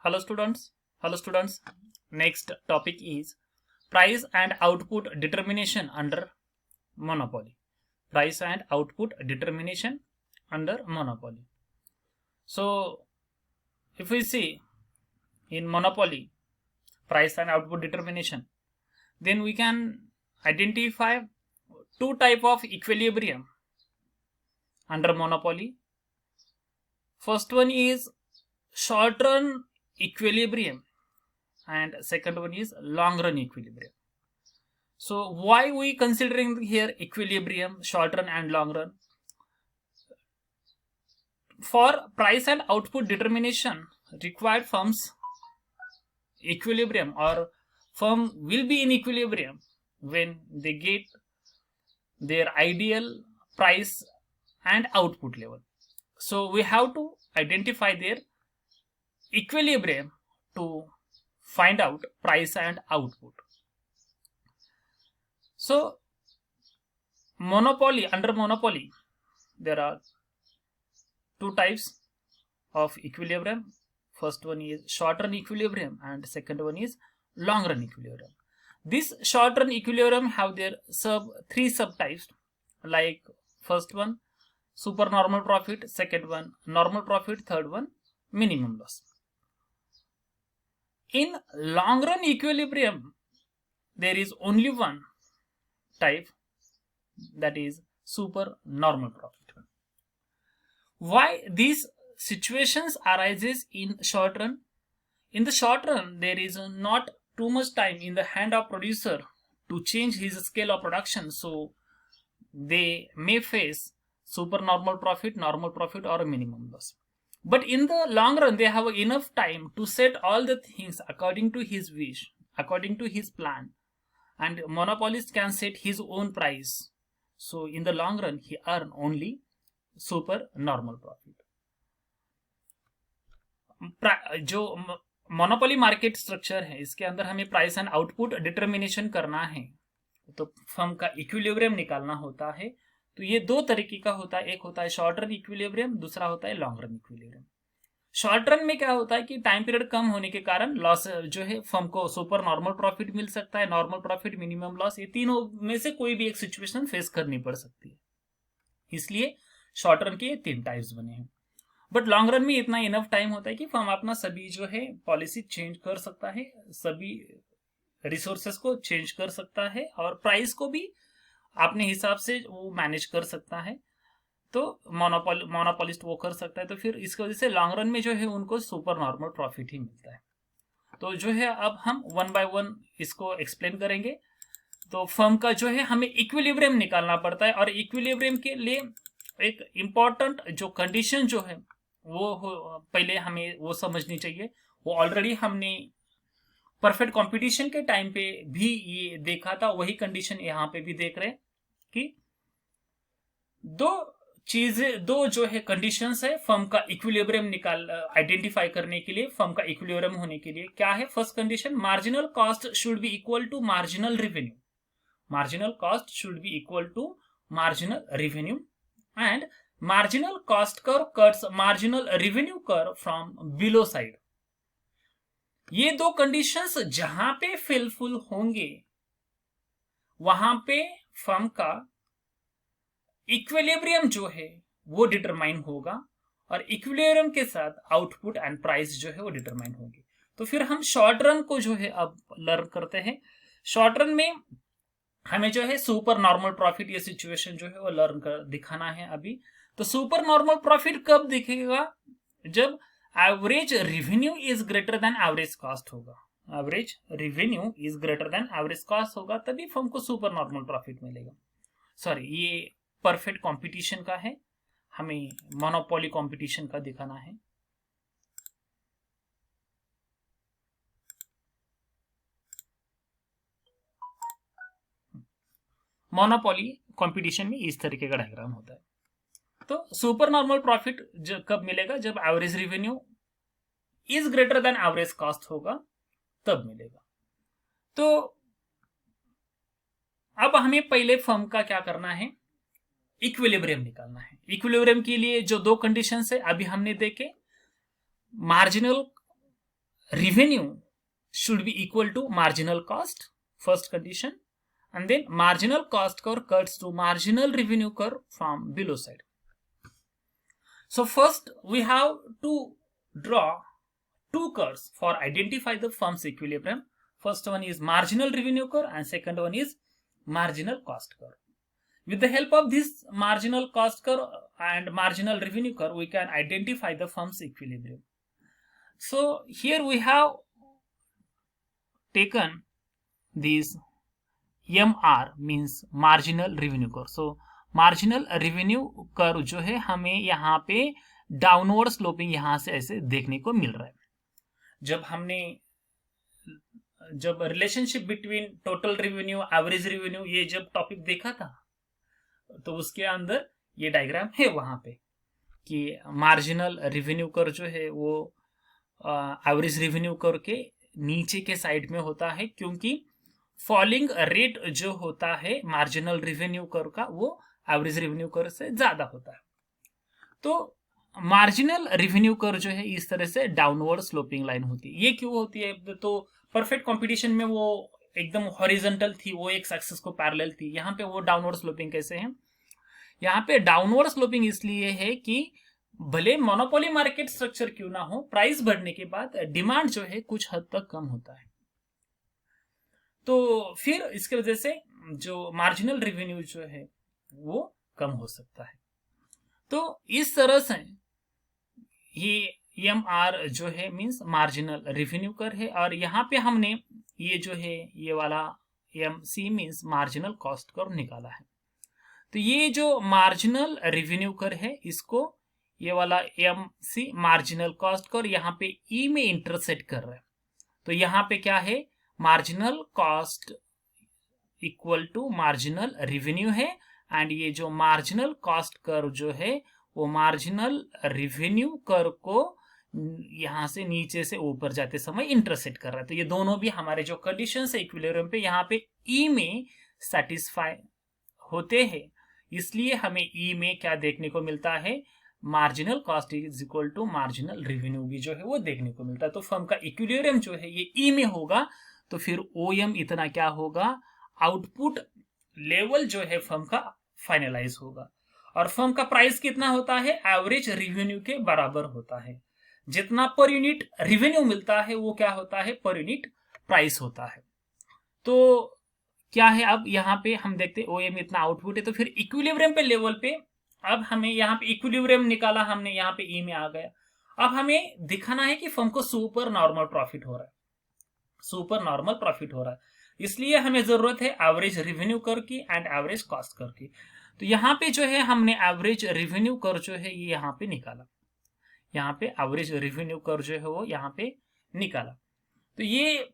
Hello students. Hello students. Next topic is price and output determination under monopoly. Price and output determination under monopoly. So if we see in monopoly price and output determination, then we can identify two type of equilibrium under monopoly. First one is short run equilibrium and second one is long run equilibrium. So why we considering here equilibrium, short run and long run? For price and output determination, required firms equilibrium or firm will be in equilibrium when they get their ideal price and output level. So we have to identify their equilibrium to find out price and output. So monopoly, under monopoly there are two types of equilibrium. First one is short run equilibrium and second one is long run equilibrium. This short run equilibrium have their three subtypes, like first one supernormal profit, second one normal profit, third one minimum loss. In long run equilibrium there is only one type, that is supernormal profit. Why these situations arises in short run? In the short run there is not too much time in the hand of producer to change his scale of production, so they may face supernormal profit, normal profit or minimum loss. But in the long run they have enough time to set all the things according to his wish, according to his plan, and monopolist can set his own price. So in the long run he earn only super normal profit. जो monopoly market structure है इसके अंदर हमें price and output determination करना है, तो firm का equilibrium निकालना होता है. तो ये दो तरीके का होता है, एक होता है शॉर्ट रन इक्विलिब्रियम, दूसरा होता है long run equilibrium. Short run में क्या होता है कि टाइम पीरियड कम होने के कारण लॉस जो है फर्म को सुपर नॉर्मल प्रॉफिट मिल सकता है, नॉर्मल प्रॉफिट, मिनिमम लॉस, ये तीनों में से कोई भी एक सिचुएशन फेस करनी पड़ सकती है. इसलिए शॉर्ट रन के तीन टाइप्स बने हैं. बट लॉन्ग रन में इतना इनफ टाइम होता है कि फर्म अपना सभी जो है पॉलिसी चेंज कर सकता है, सभी रिसोर्सेस को चेंज कर सकता है और प्राइस को भी अपने हिसाब से वो मैनेज कर सकता है. तो मोनोपोलिस्ट वो कर सकता है. तो फिर इसकी वजह से लॉन्ग रन में जो है उनको सुपर नॉर्मल प्रॉफिट ही मिलता है. तो जो है अब हम वन बाय वन इसको एक्सप्लेन करेंगे. तो फर्म का जो है हमें इक्विलिब्रियम निकालना पड़ता है और इक्विलिब्रियम के लिए एक इम्पॉर्टेंट जो कंडीशन जो है वो पहले हमें वो समझनी चाहिए. वो ऑलरेडी हमने परफेक्ट कंपटीशन के टाइम पे भी ये देखा था, वही कंडीशन यहाँ पे भी देख रहे हैं कि दो जो है कंडीशंस है फर्म का इक्विलिब्रियम आइडेंटिफाई करने के लिए, फर्म का इक्विलिब्रियम होने के लिए. क्या है first condition? Marginal cost should be equal to marginal revenue. Marginal cost should be equal to marginal revenue and marginal cost curve cuts marginal revenue curve from below side. ये दो conditions जहां पे फिलफुल होंगे वहां पे फर्म का equilibrium जो है वो डिटरमाइन होगा और इक्विलिब्रियम के साथ आउटपुट एंड प्राइस जो है वो डिटरमाइन होगी. तो फिर हम शॉर्ट रन को जो है अब लर्न करते हैं. शॉर्ट रन में हमें जो है सुपर नॉर्मल प्रॉफिट ये सिचुएशन जो है वो लर्न कर दिखाना है अभी. तो सुपर नॉर्मल प्रॉफिट कब दिखेगा? जब average revenue is greater than average cost होगा. Average revenue is greater than average cost होगा तभी फर्म को सुपर नॉर्मल प्रॉफिट मिलेगा. सॉरी, ये परफेक्ट कंपटीशन का है, हमें मोनोपोली कंपटीशन का दिखाना है. मोनोपोली कंपटीशन में इस तरीके का डायग्राम होता है. तो सुपर नॉर्मल प्रॉफिट कब मिलेगा? जब average revenue is greater than average cost होगा तब मिलेगा. तो अब हमें पहले फर्म का क्या करना है? इक्विलिब्रियम निकालना है. इक्विलिब्रियम के लिए जो दो कंडीशंस है अभी हमने देखे, marginal revenue should be equal to marginal cost, first condition, and then marginal cost curve cuts to marginal revenue curve from below side. So first we have to draw two curves for identify the firm's equilibrium. First one is marginal revenue curve and second one is marginal cost curve. With the help of this marginal cost curve and marginal revenue curve, we can identify the firm's equilibrium. So here we have taken this MR means marginal revenue curve. So marginal revenue curve जो है हमें यहाँ पे downward sloping यहाँ से ऐसे देखने को मिल रहा है. जब relationship between total revenue average revenue ये जब टॉपिक देखा था तो उसके अंदर ये डायग्राम है वहां पे कि मार्जिनल रेवेन्यू कर्व जो है वो एवरेज रेवेन्यू कर्व के नीचे के साइड में होता है, क्योंकि फॉलिंग रेट जो होता है मार्जिनल रेवेन्यू कर्व का वो एवरेज रेवेन्यू कर्व से ज्यादा होता है. तो मार्जिनल रेवेन्यू कर्व जो है इस तरह से डाउनवर्ड स्लोपिंग लाइन होती है. ये क्यों होती है? तो परफेक्ट कंपटीशन में वो एकदम हॉरिजॉन्टल थी, वो एक एक्सिस को पैरेलल थी. यहाँ पे वो डाउनवर्ड स्लोपिंग कैसे है? यहाँ पे डाउनवर्ड स्लोपिंग इसलिए है कि भले मोनोपोली मार्केट स्ट्रक्चर क्यों ना हो, प्राइस बढ़ने के बाद डिमांड जो है कुछ हद तक कम होता है. तो फिर इसके वजह से जो मार्जिनल रेवेन्यू जो है वो कम हो सकता है. तो इस तरह से ये MR जो है मींस मार्जिनल रेवेन्यू कर्व है, और यहाँ पे हमने ये जो है ये वाला MC means marginal cost curve निकाला है. तो ये जो मार्जिनल रेवेन्यू कर्व है इसको ये वाला MC मार्जिनल कॉस्ट कर्व यहाँ पे E में इंटरसेक्ट कर रहा है. तो यहाँ पे क्या है? Marginal cost equal to marginal revenue है, एंड ये जो मार्जिनल कॉस्ट कर्व जो है वो मार्जिनल रेवेन्यू कर्व को यहां से नीचे से ऊपर जाते समय इंटरसेक्ट कर रहा है. तो ये दोनों भी हमारे जो कंडीशंस है इक्विलिब्रियम पे यहाँ पे E में सेटिस्फाई होते हैं, इसलिए हमें E में क्या देखने को मिलता है? Marginal cost is equal to marginal revenue भी जो है वो देखने को मिलता है. तो फर्म का इक्विलिब्रियम जो है ये E में होगा, तो फिर OM इतना क्या होगा? आउटपुट लेवल जो है फर्म का फाइनलाइज होगा, और फर्म का प्राइस कितना होता है? एवरेज रेवेन्यू के बराबर होता है. जितना पर यूनिट रेवेन्यू मिलता है वो क्या होता है? पर यूनिट प्राइस होता है. तो क्या है अब यहाँ पे हम देखते हैं OM इतना आउटपुट है, तो फिर इक्विलिब्रियम पे लेवल पे अब हमें यहाँ पे इक्विलिब्रियम निकाला हमने, यहाँ पे E में आ गया. अब हमें दिखाना है कि फर्म को सुपर नॉर्मल प्रॉफिट हो रहा है, सुपर नॉर्मल प्रॉफिट हो रहा है. इसलिए हमें जरूरत है एवरेज रेवेन्यू कर्व की एंड एवरेज कॉस्ट कर्व की. तो यहाँ पे जो है हमने एवरेज रेवेन्यू कर्व जो है ये यहाँ पे निकाला, यहाँ पे एवरेज रेवेन्यू कर्व जो है वो यहाँ पे निकाला. तो ये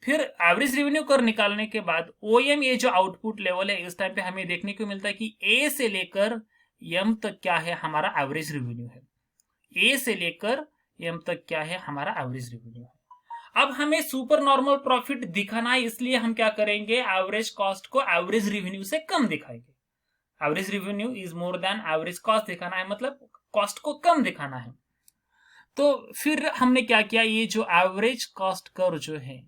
फिर एवरेज रेवेन्यू कर्व निकालने के बाद OM ये जो आउटपुट लेवल है इस टाइम पे हमें देखने को मिलता है कि A से लेकर M तक क्या है हमारा एवरेज रेवेन्यू है. A से लेकर M तक क्या है हमारा एवरेज रेवेन्यू है. अब हमें सुपर नॉर्मल प्रॉफिट दिखाना है, इसलिए हम क्या करेंगे? एवरेज कॉस्ट को एवरेज रेवेन्यू से कम दिखाएंगे. Average revenue is more than average cost दिखाना है, मतलब कॉस्ट को कम दिखाना है. तो फिर हमने क्या किया? ये जो एवरेज कॉस्ट कर्व जो है,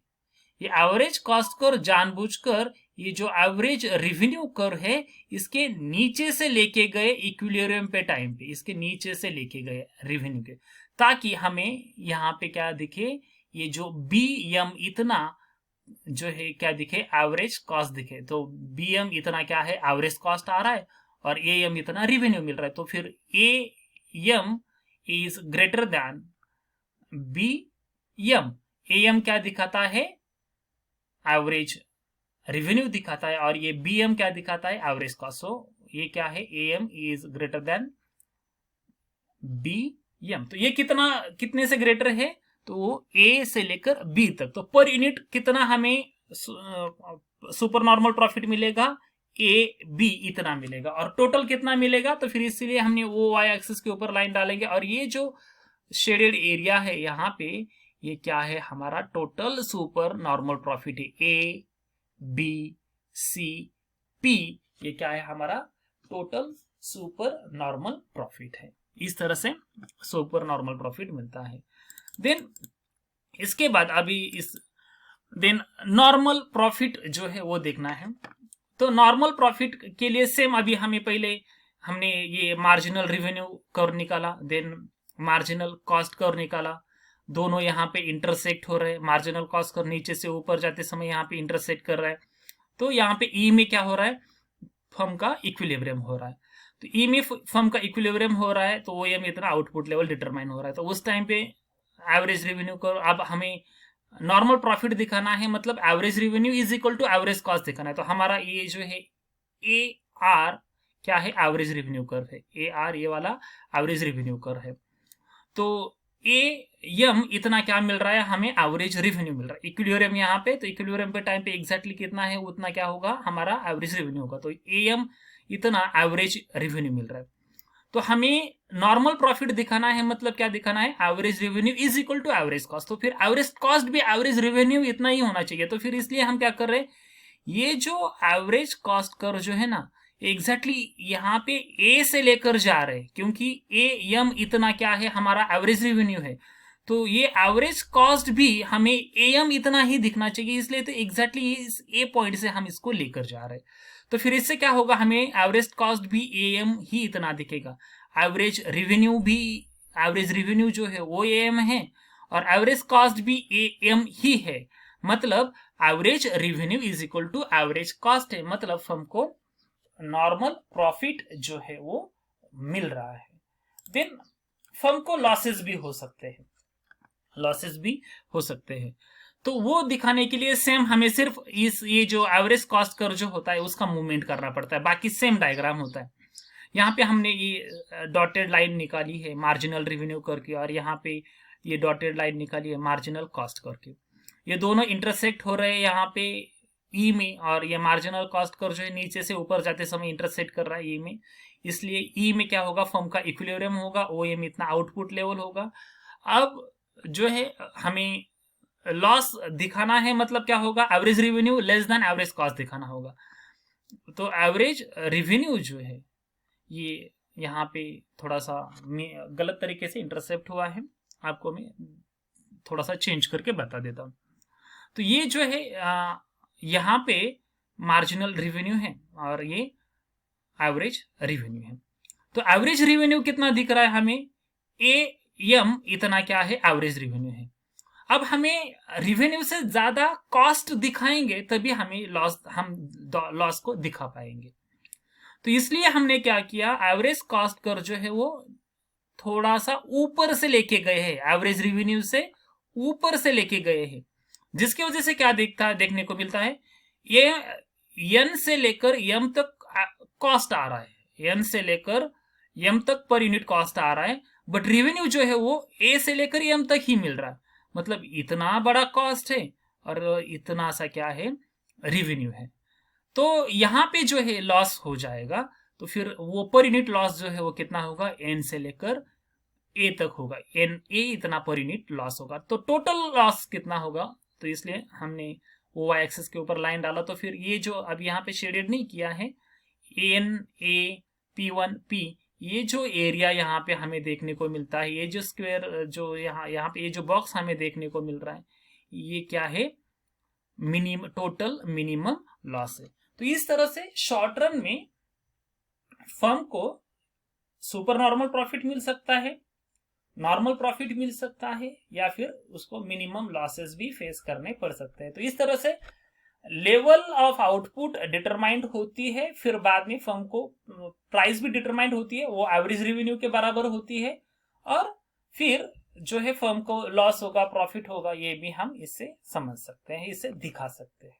ये एवरेज कॉस्ट कर्व जानबूझकर ये जो एवरेज रेवेन्यू कर्व है इसके नीचे से लेके गए इक्विलिब्रियम पे टाइम पे, इसके नीचे से लेके गए रेवेन्यू के, ताकि हमें यहाँ पे क्या दिखे? ये जो BM इतना जो है क्या दिखे? एवरेज कॉस्ट दिखे. तो BM इतना क्या है? एवरेज कॉस्ट आ रहा है, और AM इतना रेवेन्यू मिल रहा है. तो फिर AM is greater then BM. AM क्या दिखाता है? एवरेज रेवेन्यू दिखाता है, और ये BM क्या दिखाता है? Average cost. सो ये क्या है? AM is greater then BM. तो ये कितने से ग्रेटर है? तो A से लेकर B तक. तो पर यूनिट कितना हमें सुपर नॉर्मल प्रॉफिट मिलेगा? AB इतना मिलेगा. और टोटल कितना मिलेगा? तो फिर इसलिए हमने वो Y एक्सिस के ऊपर लाइन डालेंगे, और ये जो शेडेड एरिया है यहाँ पे ये क्या है? हमारा टोटल सुपर नॉर्मल प्रॉफिट है. A B C P ये क्या है? हमारा टोटल सुपर नॉर्मल प्रॉफिट है. इस तरह से सुपर नॉर्मल प्रॉफिट मिलता है. देन इसके बाद अभी इस देन नॉर्मल प्रॉफिट जो है वो देखना है। तो नॉर्मल प्रॉफिट के लिए सेम अभी हमें पहले हमने ये मार्जिनल रेवेन्यू कर्व निकाला, देन मार्जिनल कॉस्ट कर्व निकाला, दोनों यहाँ पे इंटरसेक्ट हो रहे हैं। मार्जिनल कॉस्ट कर्व नीचे से ऊपर जाते समय यहाँ पे इंटरसेक्ट कर रहा है। तो यहाँ पे ई में क्या हो रहा है, फर्म का इक्विलिब्रियम हो रहा है। तो ई में फर्म का इक्विलिब्रियम हो रहा है तो ओ एम इतना आउटपुट लेवल डिटरमाइन हो रहा है। तो उस टाइम पे एवरेज रेवेन्यू कर्व, अब हमें नॉर्मल प्रॉफिट दिखाना है, मतलब average revenue is equal to average cost दिखाना है। तो हमारा ये जो है ए आर क्या है, एवरेज रेवेन्यू कर्व है। ए आर ये वाला एवरेज रेवेन्यू कर्व है। तो ए एम इतना क्या मिल रहा है, हमें एवरेज रेवेन्यू मिल रहा है। इक्विलिब्रियम यहाँ पे, तो इक्विलिब्रियम पे टाइम पे एग्जैक्टली कितना है उतना क्या होगा, हमारा एवरेज रेवेन्यू होगा। तो ए एम इतना एवरेज रेवेन्यू मिल रहा है। तो हमें नॉर्मल प्रॉफिट दिखाना है, मतलब क्या दिखाना है, average revenue is equal to average cost. तो फिर एवरेज कॉस्ट भी एवरेज रेवेन्यू इतना ही होना चाहिए। तो फिर इसलिए हम क्या कर रहे हैं, ये जो एवरेज कॉस्ट कर्व जो है ना, एग्जैक्टली यहाँ पे ए से लेकर जा रहे हैं, क्योंकि ए एम इतना क्या है, हमारा एवरेज रेवेन्यू है। तो ये एवरेज कॉस्ट भी हमें ए एम इतना ही दिखना चाहिए, इसलिए तो एग्जैक्टली इस ए पॉइंट से हम इसको लेकर जा रहे हैं। तो फिर इससे क्या होगा, हमें एवरेज कॉस्ट भी ए एम ही इतना दिखेगा, एवरेज रेवेन्यू जो है वो ए एम है, और एवरेज कॉस्ट भी ए एम ही है। मतलब average revenue is equal to average cost है, मतलब हमको नॉर्मल प्रॉफिट जो है वो मिल रहा है। देन फर्म को लॉसेस भी हो सकते हैं, तो वो दिखाने के लिए सेम हमें सिर्फ ये जो एवरेज कॉस्ट कर्व जो होता है उसका मूवमेंट करना पड़ता है, बाकी सेम डायग्राम होता है। यहाँ पे हमने ये डॉटेड लाइन निकाली है मार्जिनल रेवेन्यू कर्व की, और यहाँ पे ये डॉटेड लाइन निकाली है मार्जिनल कॉस्ट कर्व की। ये दोनों इंटरसेक्ट हो रहे हैं यहाँ पे ई में, और ये मार्जिनल कॉस्ट कर्व जो है नीचे से ऊपर जाते समय इंटरसेक्ट कर रहा है ई में, इसलिए ई में क्या होगा, फर्म का इक्विलिब्रियम होगा, ओ एम इतना आउटपुट लेवल होगा। अब जो है हमें लॉस दिखाना है, मतलब क्या होगा, average revenue less than average cost दिखाना होगा। तो एवरेज रेवेन्यू जो है ये यहाँ पे थोड़ा सा गलत तरीके से इंटरसेप्ट हुआ है, आपको मैं थोड़ा सा चेंज करके बता देता हूँ। तो ये जो है यहाँ पे मार्जिनल रेवेन्यू है और ये एवरेज रेवेन्यू है। तो एवरेज रेवेन्यू कितना दिख रहा है हमें, ए एम इतना क्या है, एवरेज रेवेन्यू है। अब हमें रेवेन्यू से ज्यादा कॉस्ट दिखाएंगे तभी हमें लॉस को दिखा पाएंगे। तो इसलिए हमने क्या किया, एवरेज कॉस्ट कर्व जो है वो थोड़ा सा ऊपर से लेके गए हैं, एवरेज रेवेन्यू से ऊपर से लेके गए हैं, जिसकी वजह से क्या देखने को मिलता है, ये एन से लेकर एम तक कॉस्ट आ रहा है, एन से लेकर एम तक पर यूनिट कॉस्ट आ रहा है, बट रेवेन्यू जो है वो ए से लेकर एम तक ही मिल रहा है। मतलब इतना बड़ा कॉस्ट है और इतना सा क्या है, रेवेन्यू है। तो यहाँ पे जो है लॉस हो जाएगा, तो फिर वो पर यूनिट लॉस जो है वो कितना होगा, एन से लेकर ए तक होगा, एन ए इतना पर यूनिट लॉस होगा। तो टोटल लॉस कितना होगा, तो इसलिए हमने ओ वाई एक्सिस के ऊपर लाइन डाला। तो फिर ये जो अब यहाँ पे शेडेड नहीं किया है, N A P one P, ये जो एरिया यहाँ पे हमें देखने को मिलता है, ये जो स्क्वायर जो यहाँ पे ये जो बॉक्स हमें देखने को मिल रहा है, ये क्या है, टोटल मिनिमम लॉस है। तो इस तरह से शॉर्ट रन में फर्म को सुपर नॉर्मल प्रॉफिट मिल सकता है, नॉर्मल प्रॉफिट मिल सकता है, या फिर उसको मिनिमम लॉसेस भी फेस करने पड़ सकते हैं। तो इस तरह से लेवल ऑफ आउटपुट डिटरमाइंड होती है, फिर बाद में फर्म को प्राइस भी डिटरमाइंड होती है, वो एवरेज रेवेन्यू के बराबर होती है, और फिर जो है फर्म को लॉस होगा प्रॉफिट होगा, ये भी हम इससे समझ सकते हैं, इससे दिखा सकते हैं।